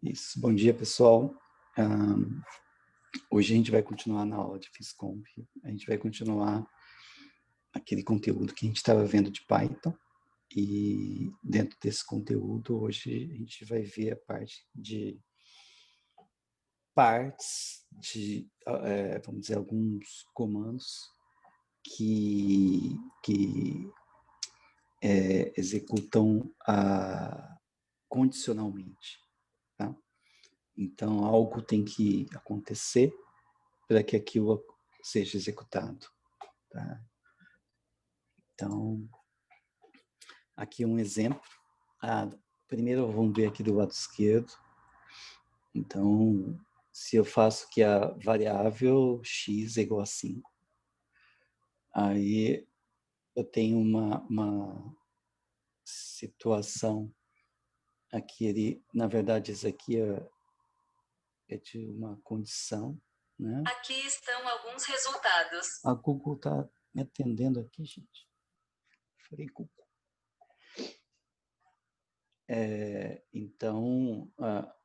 Isso. Bom dia, pessoal. Hoje a gente vai continuar na aula de Fiscomp. A gente vai continuar aquele conteúdo que a gente estava vendo de Python. E dentro desse conteúdo, hoje a gente vai ver a parte de partes de, vamos dizer, alguns comandos que executam condicionalmente, tá? Então, algo tem que acontecer para que aquilo seja executado, tá? Então, aqui um exemplo. Primeiro, vamos ver aqui do lado esquerdo. Então, se eu faço que a variável x é igual a 5, aí eu tenho uma situação aqui, na verdade, isso aqui é de uma condição, né? Aqui estão alguns resultados. A Google está me atendendo aqui, gente. Falei Google. Então,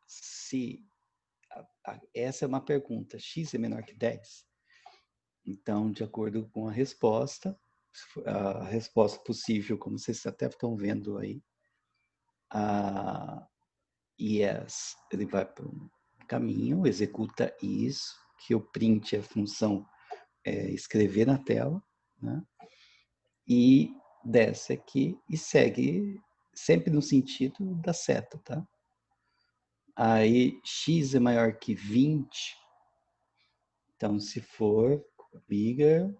se essa é uma pergunta, x é menor que 10, então, de acordo com a resposta possível, como vocês até estão vendo aí, yes, ele vai para um caminho, executa isso, que o print é a função escrever na tela, né? E desce aqui e segue sempre no sentido da seta, tá? Aí x é maior que 20, então se for bigger,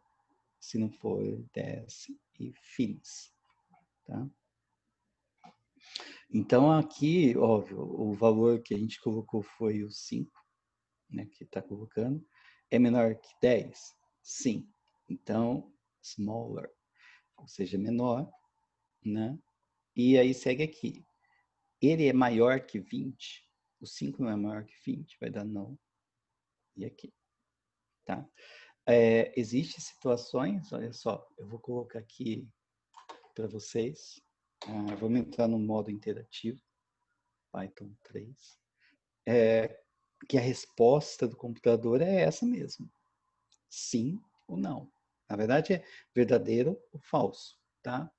se não for desce e finis, tá? Então aqui, óbvio, o valor que a gente colocou foi o 5, né, que está colocando, é menor que 10? Sim. Então, smaller, ou seja, menor, né? E aí segue aqui. Ele é maior que 20, o 5 não é maior que 20, vai dar não. E aqui, tá? Existem situações, olha só, eu vou colocar aqui para vocês. Vamos entrar no modo interativo, Python 3. Que a resposta do computador é essa mesmo. Sim ou não. Na verdade, é verdadeiro ou falso, tá?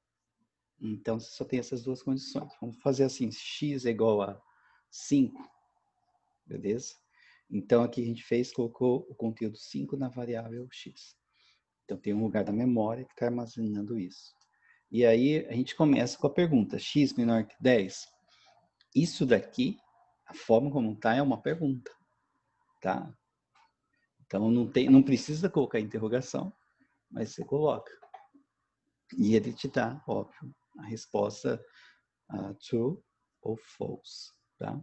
Então, você só tem essas duas condições. Vamos fazer assim, x é igual a 5, beleza? Então, aqui a gente colocou o conteúdo 5 na variável x. Então, tem um lugar da memória que está armazenando isso. E aí, a gente começa com a pergunta, x menor que 10? Isso daqui, a forma como está, é uma pergunta, tá? Então, não precisa colocar interrogação, mas você coloca. E ele te dá, óbvio, a resposta true ou false, tá?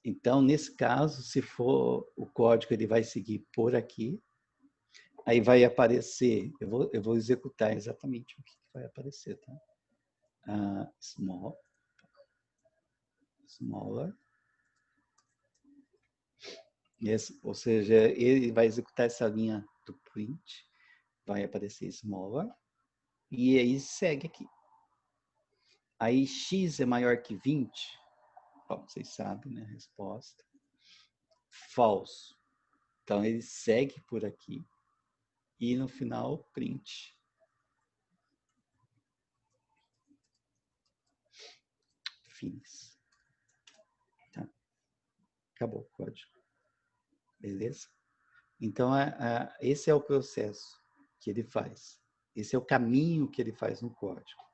Então, nesse caso, se for o código, ele vai seguir por aqui, aí vai aparecer, eu vou executar exatamente o que vai aparecer, tá? Smaller, ou seja, ele vai executar essa linha do print, vai aparecer smaller, e aí segue aqui. Aí x é maior que 20, vocês sabem, né, a resposta. Falso. Então, ele segue por aqui e no final, print. Fins. Tá? Acabou o código. Beleza? Então, esse é o processo que ele faz. Esse é o caminho que ele faz no código.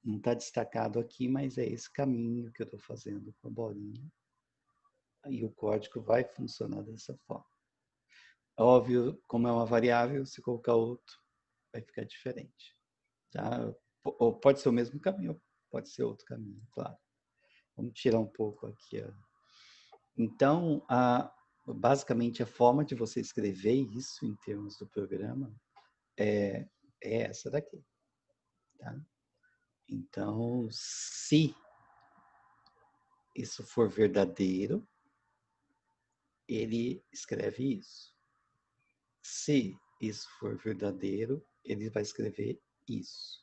Não está destacado aqui, mas é esse caminho que eu estou fazendo com a bolinha. E o código vai funcionar dessa forma. Óbvio, como é uma variável, se colocar outro, vai ficar diferente. Tá? Ou pode ser o mesmo caminho, pode ser outro caminho, claro. Vamos tirar um pouco aqui. Então, basicamente, a forma de você escrever isso em termos do programa é essa daqui. Tá? Então, se isso for verdadeiro, ele escreve isso. Se isso for verdadeiro, ele vai escrever isso.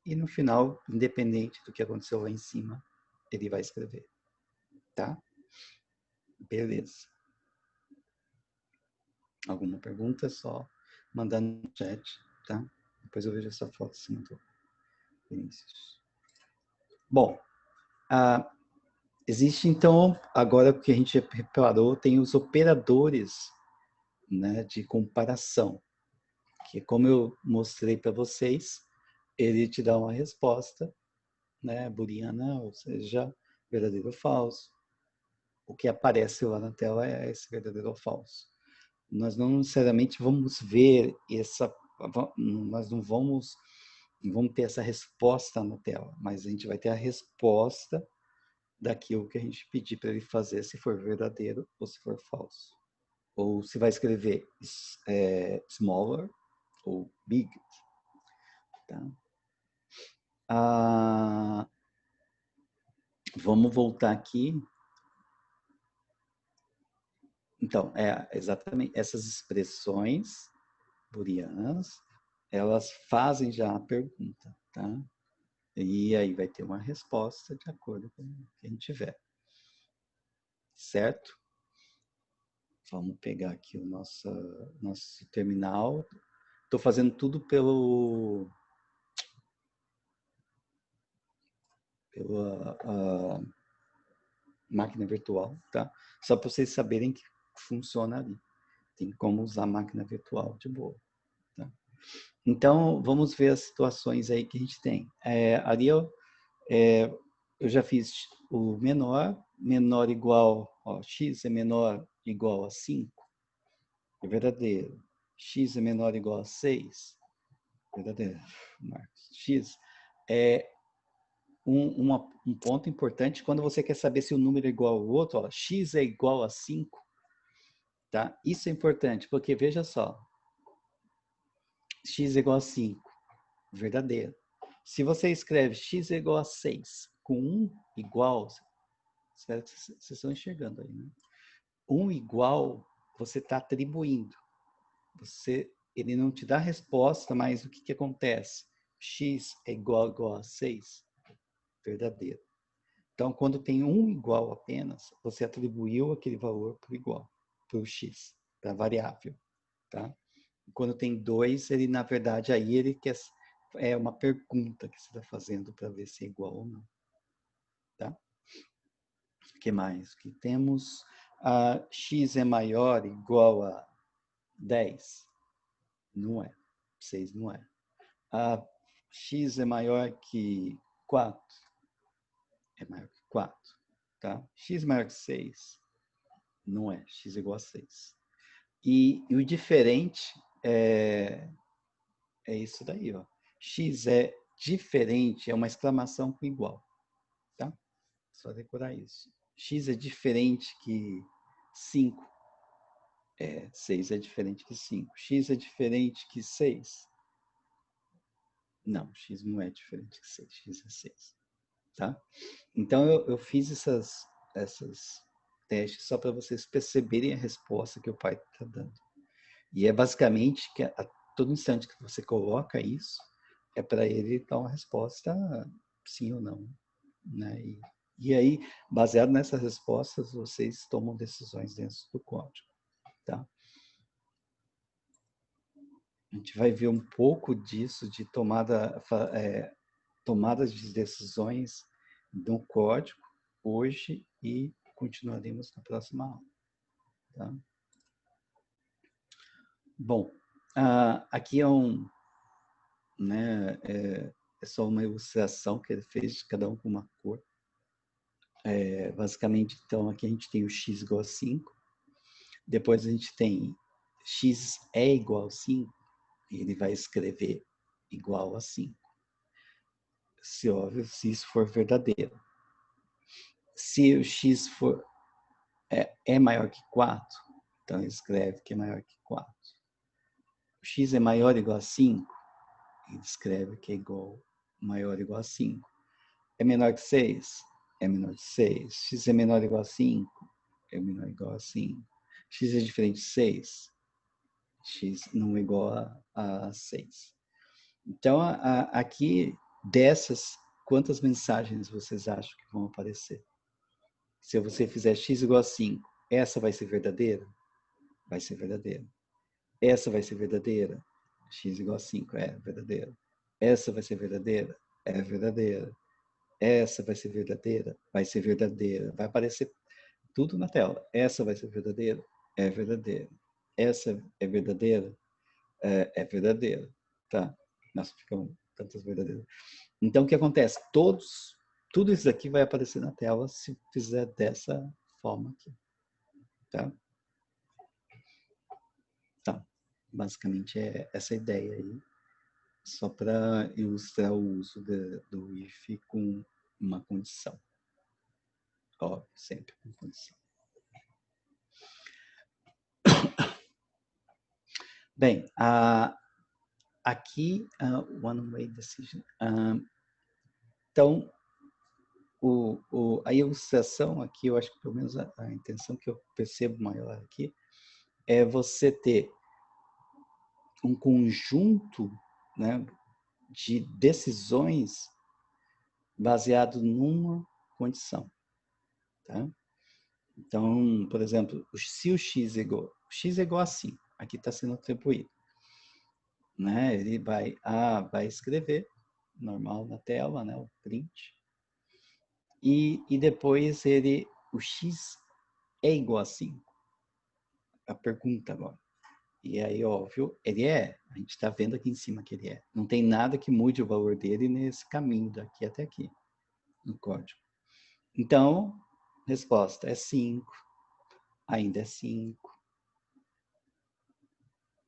E no final, independente do que aconteceu lá em cima, ele vai escrever. Tá? Beleza. Alguma pergunta? É só mandar no chat, tá? Depois eu vejo essa foto sim do Vinícius. Bom, existe então, agora que a gente reparou, tem os operadores, né, de comparação, que como eu mostrei para vocês, ele te dá uma resposta, né, booleana, ou seja, verdadeiro ou falso. O que aparece lá na tela é esse verdadeiro ou falso. Nós não necessariamente vamos ver nós não vamos ter essa resposta na tela, mas a gente vai ter a resposta daquilo que a gente pedir para ele fazer, se for verdadeiro ou se for falso. Ou se vai escrever smaller ou big. Tá? Vamos voltar aqui. Então, exatamente essas expressões booleanas, elas fazem já a pergunta, tá? E aí vai ter uma resposta de acordo com o que a gente tiver. Certo? Vamos pegar aqui o nosso terminal. Estou fazendo tudo pela máquina virtual, tá? Só para vocês saberem que funciona ali. Tem como usar a máquina virtual de boa. Tá? Então, vamos ver as situações aí que a gente tem. Ali eu já fiz o menor igual, x é menor igual a 5, é verdadeiro. X é menor igual a 6, verdadeiro. Marcos. X é um ponto importante quando você quer saber se o número é igual ao outro, x é igual a 5, tá? Isso é importante, porque veja só, x é igual a 5, verdadeiro. Se você escreve x é igual a 6 com 1 igual, espero que vocês estão enxergando aí, né? 1 igual, você está atribuindo. Ele não te dá resposta, mas o que acontece? X é igual a 6, verdadeiro. Então, quando tem 1 igual apenas, você atribuiu aquele valor para o igual, para o x, para a variável. Tá? Quando tem 2, ele, na verdade, aí ele quer, é uma pergunta que você está fazendo para ver se é igual ou não. Tá? O que mais? Que temos x é maior igual a 10. Não é. 6 não é. X é maior que 4. É maior que 4. Tá? X maior que 6. Não é. X é igual a 6. E o diferente é isso daí. Ó. X é diferente, é uma exclamação com igual. Tá? Só decorar isso. X é diferente que 5. 6 é diferente que 5. X é diferente que 6. Não, x não é diferente que 6. X é 6. Tá? Então, eu fiz essas testes só para vocês perceberem a resposta que o pai está dando. E é basicamente que a todo instante que você coloca isso, é para ele dar uma resposta sim ou não. Né? E aí, baseado nessas respostas, vocês tomam decisões dentro do código. Tá? A gente vai ver um pouco disso, de tomadas de decisões no código hoje e continuaremos na próxima aula. Tá? Bom, aqui é só uma ilustração que ele fez, de cada um com uma cor. Basicamente, então, aqui a gente tem o x igual a 5. Depois a gente tem x é igual a 5. E ele vai escrever igual a 5. Óbvio, se isso for verdadeiro. Se o x é maior que 4, então ele escreve que é maior que 4. O x é maior ou igual a 5, ele escreve que é maior ou igual a 5. É menor que 6, é menor que 6. X é menor ou igual a 5, é menor ou igual a 5. X é diferente de 6, x não é igual a 6. Então, aqui, dessas, quantas mensagens vocês acham que vão aparecer? Se você fizer x igual a 5, essa vai ser verdadeira? Vai ser verdadeira. Essa vai ser verdadeira? X igual a 5, é verdadeira. Essa vai ser verdadeira? É verdadeira. Essa vai ser verdadeira? Vai ser verdadeira. Vai aparecer tudo na tela. Essa vai ser verdadeira? É verdadeira. Essa é verdadeira? É verdadeira. Tá? Nossa, ficam tantas verdadeiras. Então, o que acontece? Tudo isso aqui vai aparecer na tela se fizer dessa forma aqui. Tá? Tá. Basicamente é essa ideia aí. Só para ilustrar o uso do if com uma condição. Óbvio, sempre com condição. Bem, aqui, one-way decision. Então, a ilustração aqui, eu acho que pelo menos a intenção que eu percebo maior aqui, é você ter um conjunto, né, de decisões baseado numa condição. Tá? Então, por exemplo, se o x é igual a 5, aqui está sendo atribuído. Né? Ele vai escrever, normal na tela, né? O print. E depois o x é igual a 5. A pergunta agora. E aí, óbvio, ele é. A gente está vendo aqui em cima que ele é. Não tem nada que mude o valor dele nesse caminho daqui até aqui, no código. Então, resposta é 5. Ainda é 5.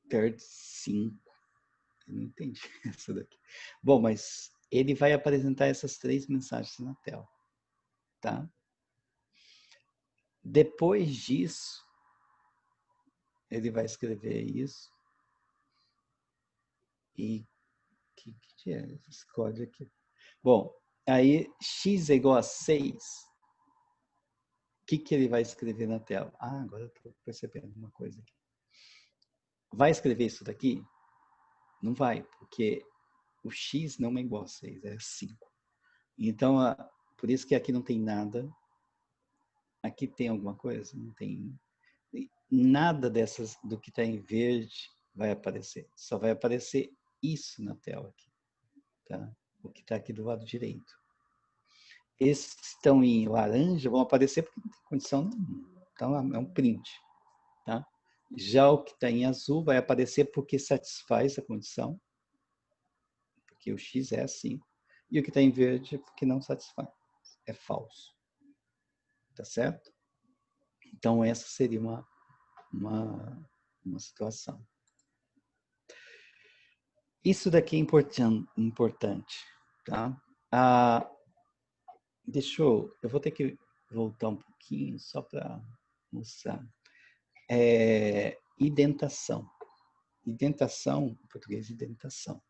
Third 5. Eu não entendi isso daqui. Bom, mas ele vai apresentar essas 3 mensagens na tela. Tá? Depois disso, ele vai escrever isso. E o que é esse código aqui? Bom, aí x é igual a 6. O que ele vai escrever na tela? Agora eu estou percebendo uma coisa aqui. Vai escrever isso daqui? Não vai, porque o x não é igual a 6, é 5. Então, por isso que aqui não tem nada. Aqui tem alguma coisa? Não tem nada dessas do que está em verde vai aparecer. Só vai aparecer isso na tela aqui. Tá? O que está aqui do lado direito. Esses que estão em laranja vão aparecer porque não tem condição nenhuma. Então, é um print. Tá? Já o que está em azul vai aparecer porque satisfaz a condição. Porque o x é 5. E o que está em verde é porque não satisfaz. É falso. Tá certo? Então, essa seria uma situação. Isso daqui é importante. Tá? Eu vou ter que voltar um pouquinho só para mostrar. Indentação. Indentação, em português, indentação.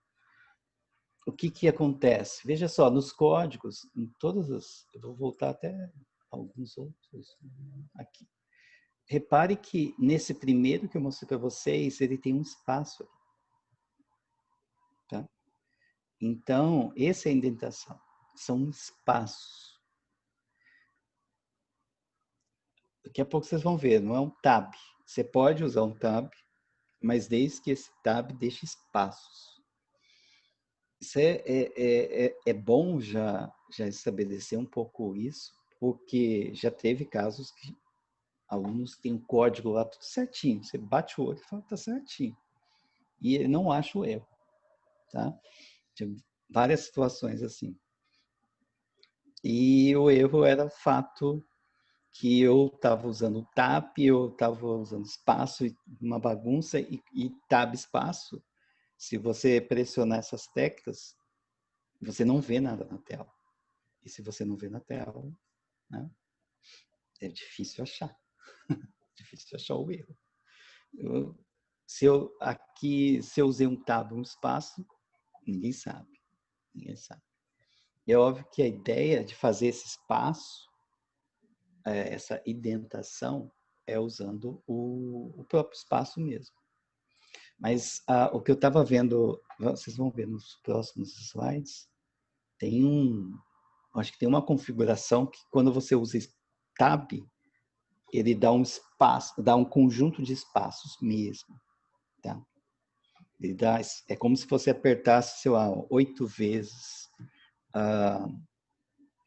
O que acontece? Veja só, nos códigos, em todas as... Eu vou voltar até alguns outros aqui. Repare que nesse primeiro que eu mostrei para vocês, ele tem um espaço aqui. Tá? Então, essa é a indentação. São espaços. Daqui a pouco vocês vão ver, não é um tab. Você pode usar um tab, mas desde que esse tab deixe espaços. Isso é bom já estabelecer um pouco isso, porque já teve casos que alunos têm um código lá tudo certinho. Você bate o olho e fala, tá certinho. E ele não acha o erro. Tá? Tinha várias situações assim. E o erro era o fato que eu estava usando tab, eu estava usando espaço, uma bagunça, e tab espaço. Se você pressionar essas teclas, você não vê nada na tela. E se você não vê na tela, né, é difícil achar. Difícil achar o erro. Se eu usei um tab, um espaço, ninguém sabe. Ninguém sabe. É óbvio que a ideia de fazer esse espaço, essa indentação, é usando o próprio espaço mesmo. Mas o que eu estava vendo, vocês vão ver nos próximos slides, acho que tem uma configuração que quando você usa tab, ele dá um espaço, dá um conjunto de espaços mesmo, tá? Ele dá, é como se você apertasse, sei lá, 8 vezes,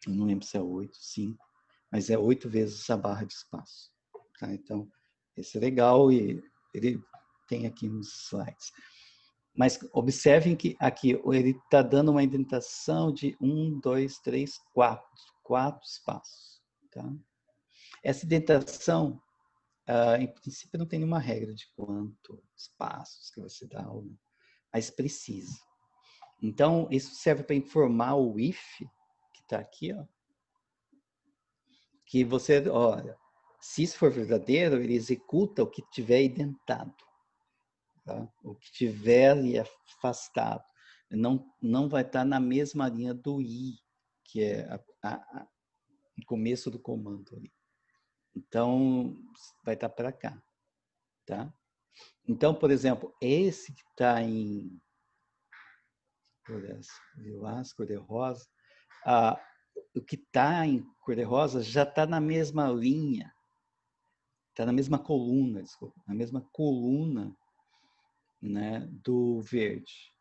eu não lembro se é 8, 5, mas é 8 vezes a barra de espaço, tá? Então, esse é legal e ele tem aqui nos slides. Mas observem que aqui ele está dando uma indentação de 1, 2, 3, 4 espaços, tá? Essa indentação, em princípio, não tem nenhuma regra de quanto espaços que você dá, mas precisa. Então, isso serve para informar o if, que está aqui, ó, que você, olha, se isso for verdadeiro, ele executa o que tiver indentado, tá? O que tiver ali afastado. Não vai estar na mesma linha do i, que é o começo do comando ali. Então, vai estar para cá, tá? Então, por exemplo, esse que está em lilás, cor-de-rosa, o que está em cor-de-rosa já está na mesma linha, está na mesma coluna, desculpa, na mesma coluna, né, do verde.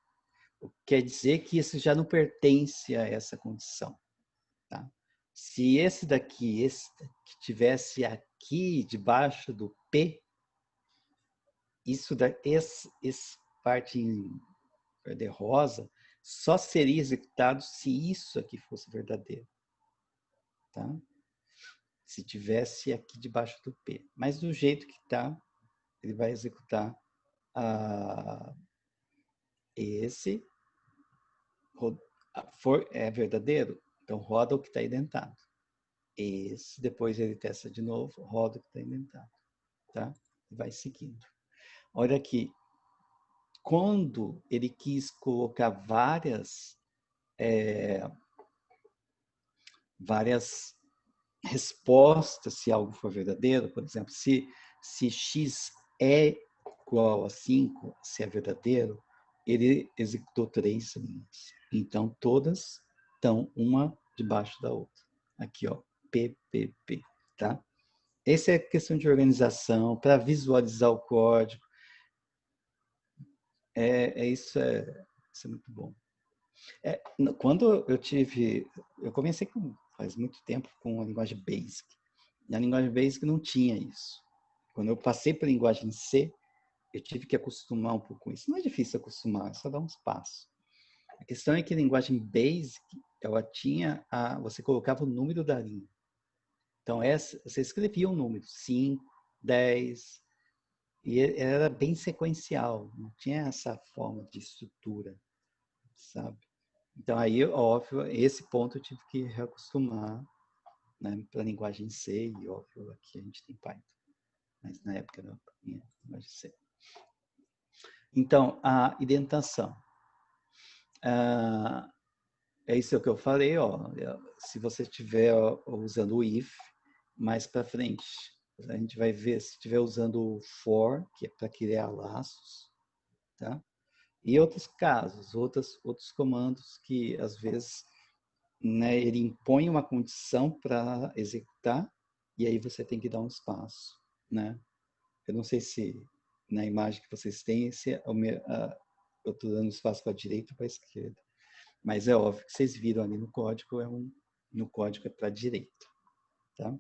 O que quer dizer que isso já não pertence a essa condição, tá? Se esse daqui tivesse aqui debaixo do P, essa parte em cor-de-rosa só seria executado se isso aqui fosse verdadeiro, tá? Se tivesse aqui debaixo do P. Mas do jeito que está, ele vai executar esse. É verdadeiro? Então roda o que está indentado. Esse, depois ele testa de novo, roda o que está indentado, tá? E vai seguindo. Olha aqui, quando ele quis colocar várias respostas, se algo for verdadeiro, por exemplo, se x é igual a 5, se é verdadeiro, ele executou 3 linhas. Então, todas estão uma debaixo da outra. Aqui, ó, PPP, tá? Essa é questão de organização, para visualizar o código. Isso é muito bom. Quando eu comecei faz muito tempo com a linguagem Basic. E a linguagem Basic não tinha isso. Quando eu passei para a linguagem C, eu tive que acostumar um pouco com isso. Não é difícil acostumar, é só dar uns passos. A questão é que a linguagem Basic, ela tinha você colocava o número da linha. Então, você escrevia um número, 5, 10, e era bem sequencial, não tinha essa forma de estrutura, sabe? Então, aí, óbvio, esse ponto eu tive que reacostumar, né, para a linguagem C, e óbvio, aqui a gente tem Python. Mas na época era a linguagem C. Então, a indentação. É isso que eu falei, ó. Se você estiver usando o if, mais para frente, a gente vai ver se estiver usando o for, que é para criar laços, tá? E outros casos, outros comandos que às vezes, né, ele impõe uma condição para executar e aí você tem que dar um espaço, né? Eu não sei se na imagem que vocês têm, eu estou dando espaço para a direita ou para a esquerda. Mas é óbvio que vocês viram ali no código, no código é para a direita, tá?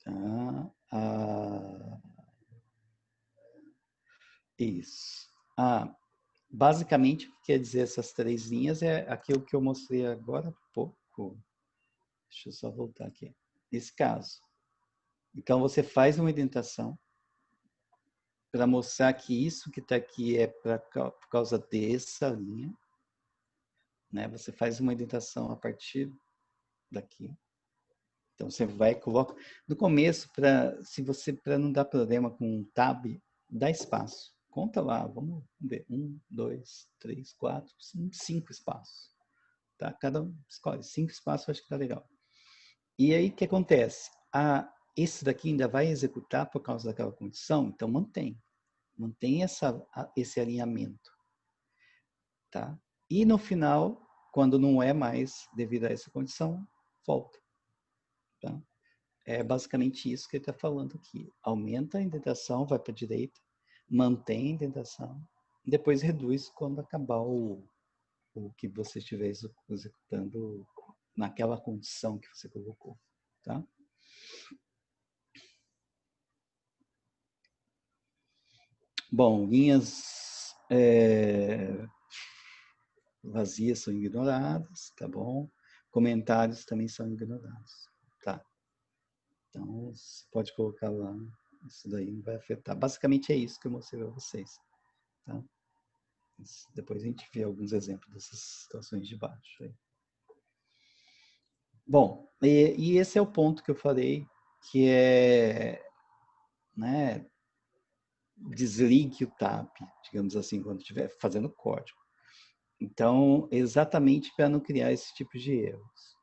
Tá. Isso. Basicamente, o que quer dizer essas 3 linhas é aquilo que eu mostrei agora há pouco. Deixa eu só voltar aqui. Nesse caso. Então, você faz uma indentação para mostrar que isso que está aqui é por causa dessa linha. Né? Você faz uma indentação a partir daqui. Então, você vai e coloca... No começo, para não dar problema com tab, dá espaço. Conta lá, vamos ver. 1, 2, 3, 4, 5 espaços. Tá? Cada um escolhe 5 espaços, acho que tá legal. E aí, o que acontece? Esse daqui ainda vai executar por causa daquela condição, então mantém. Mantém esse alinhamento. Tá? E no final, quando não é mais devido a essa condição, volta. Tá? É basicamente isso que ele está falando aqui. Aumenta a indentação, vai para a direita, mantém a indentação, depois reduz quando acabar o que você estiver executando naquela condição que você colocou. Tá? Bom, linhas vazias são ignoradas, tá bom? Comentários também são ignorados, tá? Então, você pode colocar lá, isso daí não vai afetar. Basicamente é isso que eu mostrei para vocês, tá? Depois a gente vê alguns exemplos dessas situações de baixo. Aí. Bom, e esse é o ponto que eu falei, que é, né, desligue o tab, digamos assim, quando estiver fazendo código. Então, exatamente para não criar esse tipo de erros.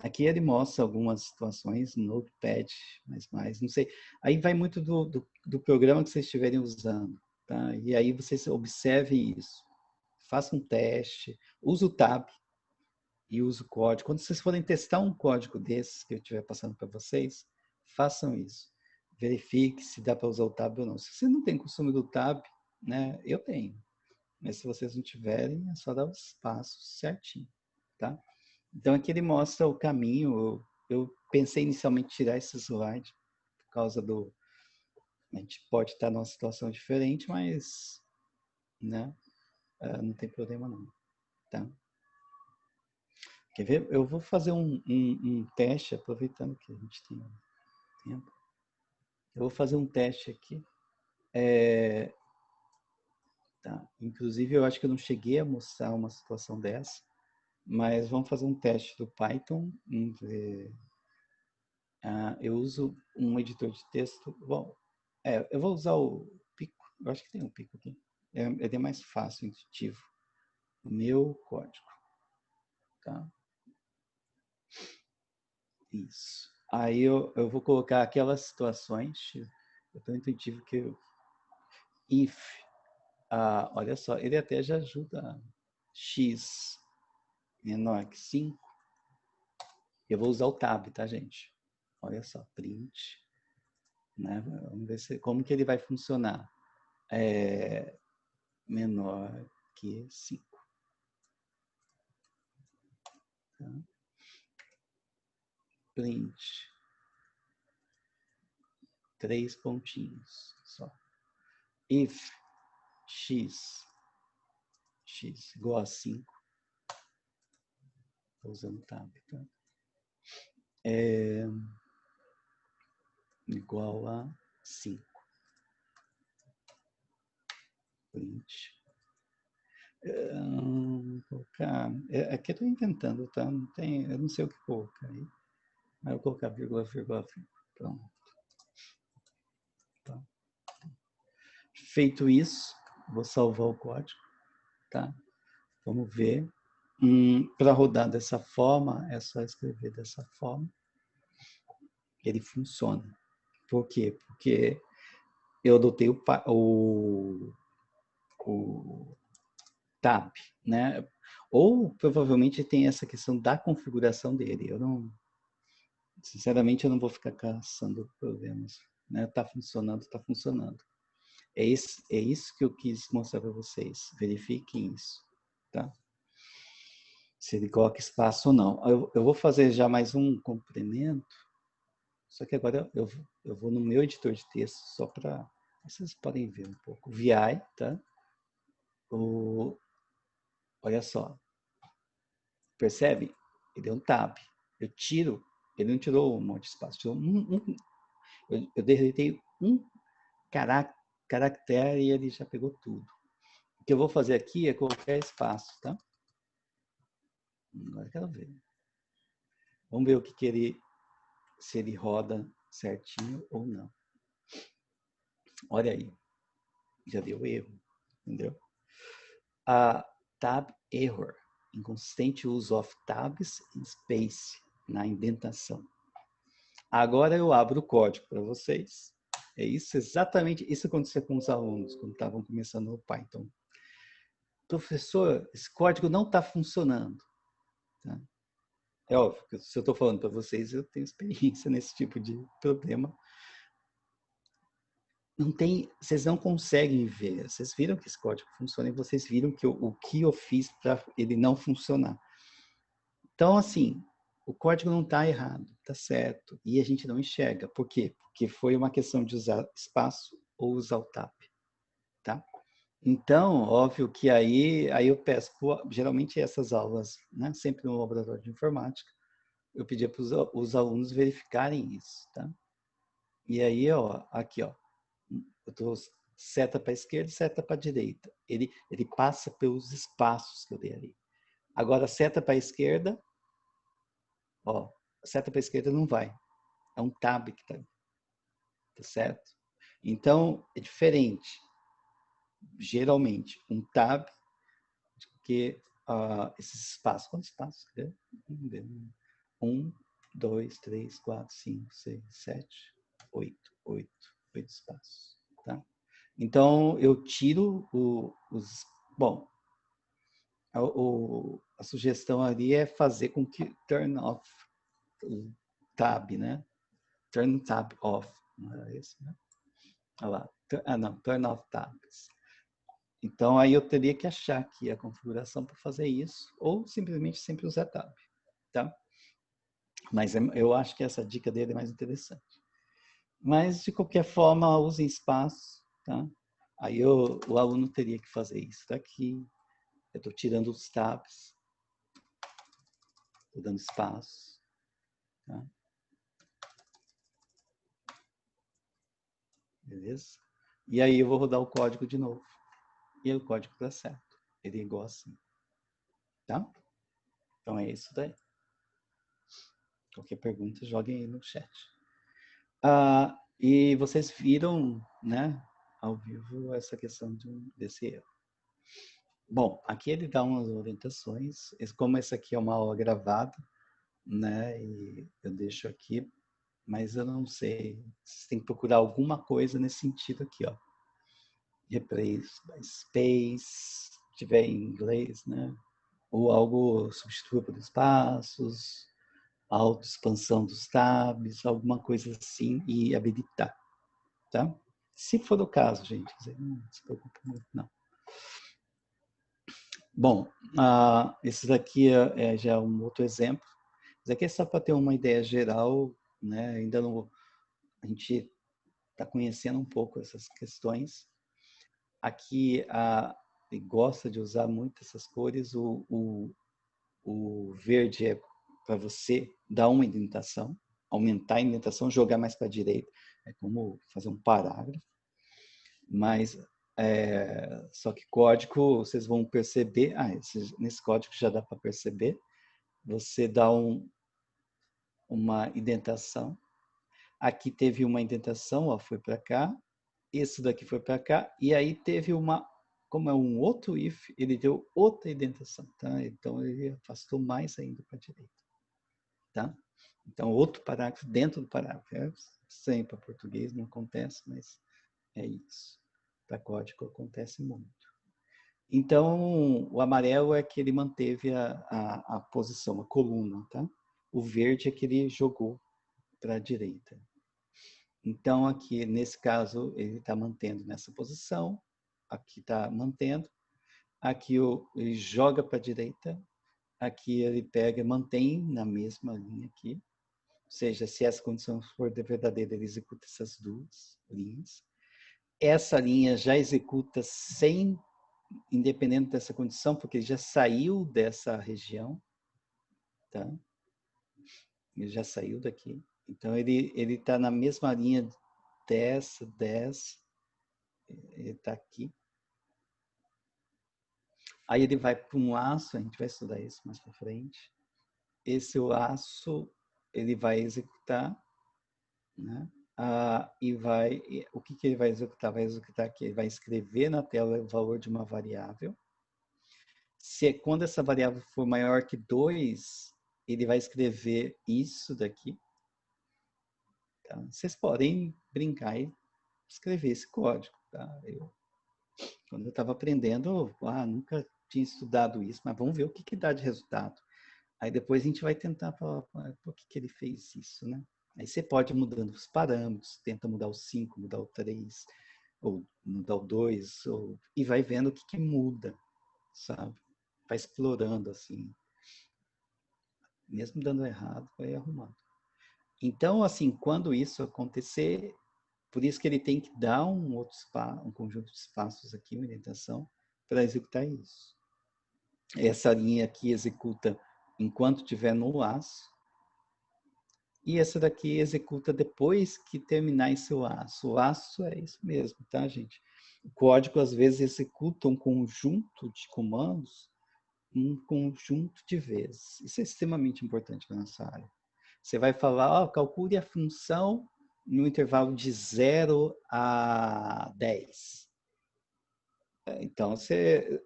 Aqui ele mostra algumas situações no Notepad, mais, não sei. Aí vai muito do programa que vocês estiverem usando, tá? E aí vocês observem isso. Faça um teste, use o tab e use o código. Quando vocês forem testar um código desses que eu estiver passando para vocês, façam isso. Verifique se dá para usar o tab ou não. Se você não tem costume do tab, né? Eu tenho. Mas se vocês não tiverem, é só dar os passos certinho, tá? Então aqui ele mostra o caminho. Eu pensei inicialmente em tirar esse slide por causa do... A gente pode estar numa situação diferente, mas, né, não tem problema não, tá? Quer ver? Eu vou fazer um teste, aproveitando que a gente tem tempo. Eu vou fazer um teste aqui. Tá. Inclusive, eu acho que eu não cheguei a mostrar uma situação dessa, mas vamos fazer um teste do Python. Vamos ver. Eu uso um editor de texto. Bom, eu vou usar o Pico. Eu acho que tem um Pico aqui. É mais fácil, intuitivo. Meu código. Tá? Isso. Aí eu vou colocar aquelas situações. É tão intuitivo que if. Olha só, ele até já ajuda. X menor que 5. Eu vou usar o tab, tá, gente? Olha só, print. Né? Vamos ver como que ele vai funcionar. Menor que 5. Tá? Print. 3 pontinhos só. If x igual a 5. Estou usando tab, tá? Igual a 5. Print. Colocar. Aqui eu estou inventando, tá? Não tem, eu não sei o que colocar aí. Mas eu vou colocar vírgula, vírgula, vírgula. Pronto. Tá. Feito isso, vou salvar o código, tá? Vamos ver. Para rodar dessa forma, é só escrever dessa forma. Ele funciona. Por quê? Porque eu adotei o tab, né? Ou provavelmente tem essa questão da configuração dele. Eu não, sinceramente, eu não vou ficar caçando problemas. Né? Tá funcionando, tá funcionando. É isso que eu quis mostrar para vocês. Verifiquem isso, tá? Se ele coloca espaço ou não. Eu vou fazer já mais um complemento, só que agora eu vou no meu editor de texto só para vocês podem ver um pouco. VI, tá? Olha só. Percebe? Ele é um tab. Eu tiro, ele não tirou um monte de espaço, tirou eu deletei um caractere e ele já pegou tudo. O que eu vou fazer aqui é colocar espaço, tá? Agora eu quero ver. Vamos ver o que ele, se ele roda certinho ou não. Olha aí. Já deu erro, entendeu? Tab error. Inconsistent use of tabs and space na indentação. Agora eu abro o código para vocês. É isso, exatamente isso que aconteceu com os alunos quando estavam começando no Python. Professor, esse código não está funcionando. Tá? É óbvio que se eu estou falando para vocês, eu tenho experiência nesse tipo de problema. Não tem, vocês não conseguem ver. Vocês viram que esse código funciona e vocês viram que o que eu fiz para ele não funcionar. Então, assim, o código não está errado, está certo. E a gente não enxerga. Por quê? Porque foi uma questão de usar espaço ou usar o tab. Tá? Então, óbvio que aí eu peço, geralmente essas aulas, né, sempre no laboratório de informática, eu pedia para os alunos verificarem isso. Tá? E aí, ó, aqui, ó, eu estou seta para a esquerda, seta para a direita. Ele passa pelos espaços que eu dei ali. Agora, seta para a esquerda, ó, seta para a esquerda não vai. É um tab que está ali. Tá certo? Então, é diferente. Geralmente, um tab, que esses espaços. Quantos espaços? 1, 2, 3, 4, 5, 6, 7, 8. 8 espaços. Tá? Então, eu tiro os... Bom, a sugestão ali é fazer com que turn off o tab, né? Turn tab off. Não era isso, né? Olha lá. Não. Turn off tabs. Então, aí eu teria que achar aqui a configuração para fazer isso, ou simplesmente sempre usar tab. Tá? Mas eu acho que essa dica dele é mais interessante. Mas, de qualquer forma, usem espaço. Tá? Aí o aluno teria que fazer isso daqui. Eu estou tirando os tabs. Estou dando espaço. Tá? Beleza? E aí eu vou rodar o código de novo. E aí o código está certo. Ele é igual assim. Tá? Então é isso daí. Qualquer pergunta, joguem aí no chat. E vocês viram, né, ao vivo, essa questão desse erro. Bom, aqui ele dá umas orientações. Como essa aqui é uma aula gravada, né, e eu deixo aqui, mas eu não sei. Vocês têm que procurar alguma coisa nesse sentido aqui, ó. Replace by space, se tiver em inglês, né, ou algo substitua por espaços, autoexpansão dos tabs, alguma coisa assim, e habilitar, tá? Se for o caso, gente, não se preocupe muito, não. Bom, esse daqui já é um outro exemplo. Isso aqui é só para ter uma ideia geral, né? Ainda não, a gente está conhecendo um pouco essas questões. Aqui ele gosta de usar muito essas cores. O verde é para você dar uma indentação, aumentar a indentação, jogar mais para a direita. É como fazer um parágrafo. Mas, só que código, vocês vão perceber, nesse código já dá para perceber, você dá uma indentação. Aqui teve uma indentação, ó, foi para cá, esse daqui foi para cá, e aí teve como é um outro if, ele deu outra indentação, tá? Então, ele afastou mais ainda para a direita, tá? Então, outro parágrafo dentro do parágrafo. Sempre para português não acontece, mas é isso. Para código acontece muito. Então, o amarelo é que ele manteve a posição, a coluna, tá? O verde é que ele jogou para a direita. Então, aqui, nesse caso, ele está mantendo nessa posição, aqui está mantendo, aqui ele joga para a direita, aqui ele pega e mantém na mesma linha aqui, ou seja, se essa condição for verdadeira, ele executa essas duas linhas. Essa linha já executa independente dessa condição, porque ele já saiu dessa região, tá? Ele já saiu daqui. Então, ele está na mesma linha dessa, ele está aqui. Aí ele vai para um laço, a gente vai estudar isso mais para frente. Esse laço, ele vai executar, né? O que ele vai executar? Vai executar aqui, ele vai escrever na tela o valor de uma variável. Quando essa variável for maior que 2, ele vai escrever isso daqui. Tá? Vocês podem brincar e escrever esse código. Tá? Quando eu estava aprendendo, nunca tinha estudado isso, mas vamos ver o que dá de resultado. Aí depois a gente vai tentar falar por que ele fez isso, né? Aí você pode ir mudando os parâmetros, tenta mudar o 5, mudar o 3, ou mudar o 2, e vai vendo o que muda, sabe? Vai explorando, assim. Mesmo dando errado, vai arrumando. Então, assim, quando isso acontecer, por isso que ele tem que dar um conjunto de espaços aqui, uma indentação, para executar isso. Essa linha aqui executa enquanto estiver no laço, e essa daqui executa depois que terminar esse laço. O laço é isso mesmo, tá, gente? O código, às vezes, executa um conjunto de comandos, um conjunto de vezes. Isso é extremamente importante para a nossa área. Você vai falar, calcule a função no intervalo de 0 a 10. Então, você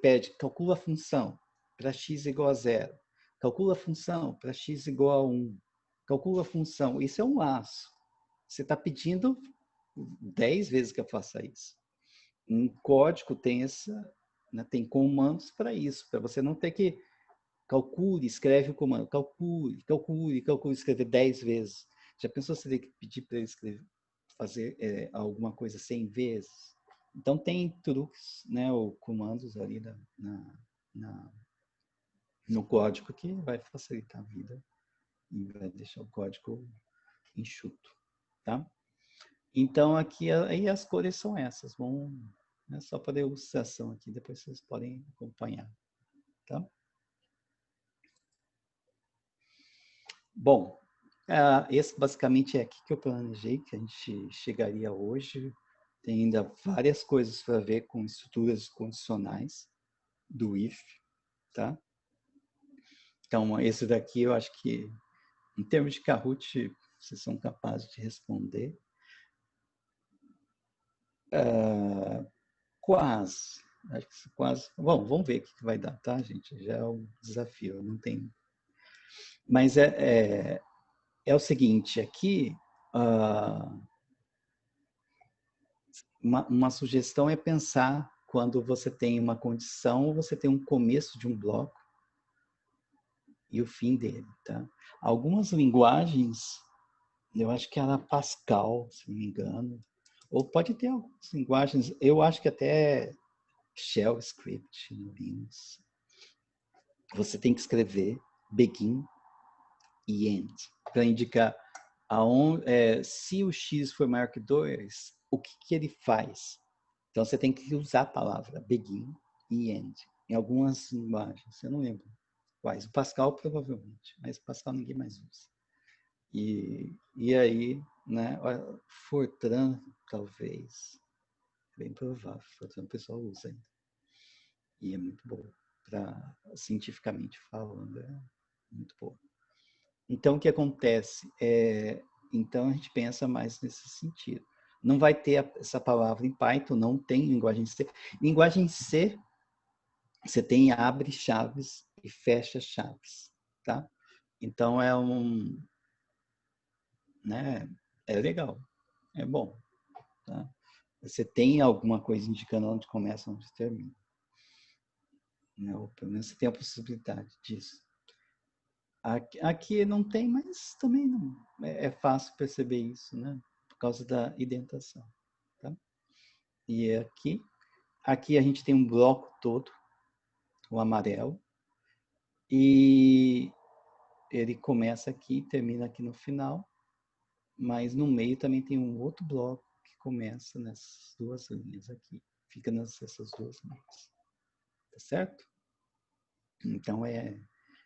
pede, calcula a função para x igual a 0. Calcula a função para x igual a 1. Calcula a função. Isso é um laço. Você está pedindo 10 vezes que eu faça isso. Um código tem tem comandos para isso, para você não ter que calcule, escreve o comando, calcule, escrever 10 vezes. Já pensou se você tem que pedir para ele fazer alguma coisa 100 vezes? Então tem truques, né, ou comandos ali no código que vai facilitar a vida e vai deixar o código enxuto, tá? Então aqui aí as cores são essas, só para ilustração aqui, depois vocês podem acompanhar, tá? Bom, esse basicamente é aqui que eu planejei que a gente chegaria hoje. Tem ainda várias coisas para ver com estruturas condicionais do if, tá? Então, esse daqui eu acho que, em termos de Kahoot, vocês são capazes de responder. Quase. Acho que quase. Bom, vamos ver o que vai dar, tá, gente? Já é um desafio, não tem. Mas é o seguinte, aqui. Uma sugestão é pensar quando você tem uma condição, você tem um começo de um bloco e o fim dele, tá? Algumas linguagens, eu acho que era Pascal, se não me engano, ou pode ter algumas linguagens, eu acho que até Shell Script no Linux. Você tem que escrever begin e end para indicar se o x for maior que 2, o que ele faz? Então, você tem que usar a palavra begin e end em algumas linguagens. Eu não lembro quais. O Pascal, provavelmente. Mas o Pascal ninguém mais usa. E aí, né? Fortran, talvez. Bem provável. Fortran o pessoal usa ainda. E é muito boa. Cientificamente falando, é muito boa. Então, o que acontece? Então, a gente pensa mais nesse sentido. Não vai ter essa palavra em Python, não tem linguagem C. Linguagem C, você tem abre chaves e fecha chaves, tá? Então, né, é legal, é bom, tá? Você tem alguma coisa indicando onde começa, onde termina. Né? Ou pelo menos você tem a possibilidade disso. Aqui não tem, mas também não. É fácil perceber isso, né? Por causa da indentação. Tá? E aqui a gente tem um bloco todo, o amarelo, e ele começa aqui e termina aqui no final, mas no meio também tem um outro bloco que começa nessas duas linhas aqui, fica nessas duas linhas. Tá certo? Então,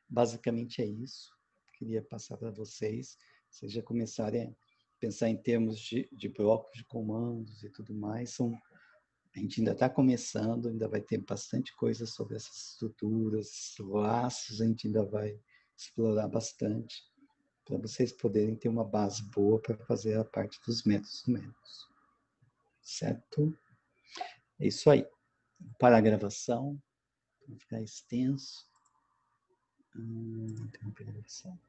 basicamente é isso. Queria passar para vocês já começarem a pensar em termos de blocos de comandos e tudo mais. A gente ainda está começando, ainda vai ter bastante coisa sobre essas estruturas, laços, a gente ainda vai explorar bastante, para vocês poderem ter uma base boa para fazer a parte dos métodos numéricos. Certo? É isso aí. Para a gravação, para não ficar extenso. Interromper a gravação.